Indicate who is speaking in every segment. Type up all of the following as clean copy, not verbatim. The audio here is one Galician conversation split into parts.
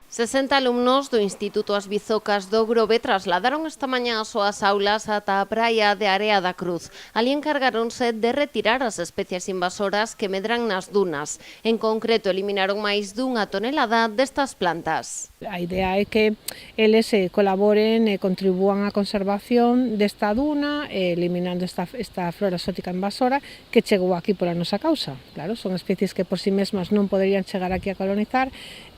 Speaker 1: 60 alumnos do Instituto As Bizocas do Grove trasladaron esta mañá as súas aulas ata a praia de Area da Cruz. Ali encargaronse de retirar as especies invasoras que medran nas dunas. En concreto, eliminaron máis dunha tonelada destas plantas.
Speaker 2: A idea é que eles colaboren e contribúan á conservación desta duna, eliminando esta flora exótica invasora que chegou aquí pola nosa causa. Claro, son especies que por si mesmas non poderían chegar aquí a colonizar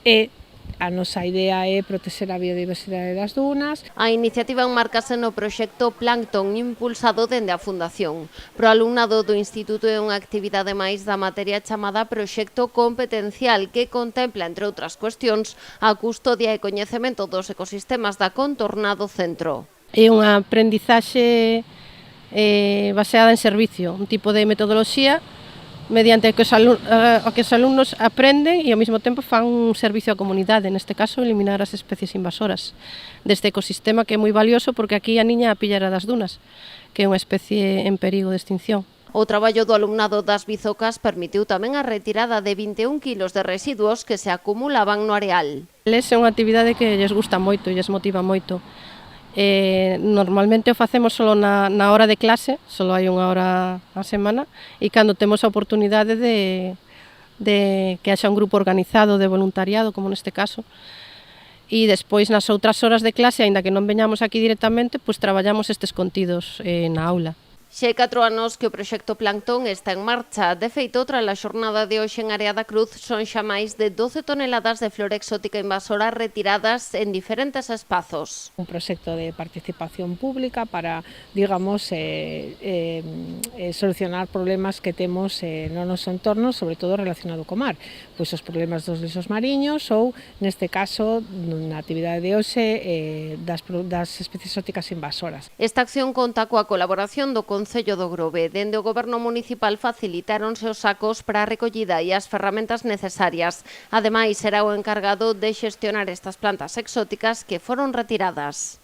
Speaker 2: e a nosa idea é protexer a biodiversidade das dunas.
Speaker 1: A iniciativa enmarcase no proxecto Plancton impulsado dende a Fundación. Pro alumnado do Instituto é unha actividade máis da materia chamada Proxecto Competencial que contempla, entre outras cuestións, a custodia e coñecemento dos ecosistemas da contorna do centro.
Speaker 3: É unha aprendizaxe baseada en servicio, un tipo de metodoloxía mediante que os alumnos aprenden e ao mesmo tempo fan un servicio á comunidade, neste caso eliminar as especies invasoras deste ecosistema que é moi valioso porque aquí a niña a pillara das dunas, que é unha especie en perigo de extinción.
Speaker 1: O traballo do alumnado das Bizocas permitiu tamén a retirada de 21 kilos de residuos que se acumulaban no areal.
Speaker 3: É unha actividade que lles gusta moito e lles motiva moito. Normalmente o facemos só na hora de clase, só hai unha hora á semana, e cando temos a oportunidade de que haxa un grupo organizado de voluntariado, como neste caso, e despois nas outras horas de clase, aínda que non veñamos aquí directamente, pois traballamos estes contidos na aula.
Speaker 1: Xa hai 4 anos que o proxecto Plancton está en marcha. De feito, tras a xornada de hoxe en Area da Cruz, son xa máis de 12 toneladas de flora exótica invasora retiradas en diferentes espazos.
Speaker 2: Un proxecto de participación pública para, digamos, solucionar problemas que temos no noso entorno, sobre todo relacionado co mar. Pois os problemas dos lixos mariños ou, neste caso, na actividade de hoxe, das especies exóticas invasoras.
Speaker 1: Esta acción conta coa colaboración do Concello do Grove. Dende o Goberno Municipal facilitáronse os sacos para a recollida e as ferramentas necesarias. Ademais, será o encargado de xestionar estas plantas exóticas que foron retiradas.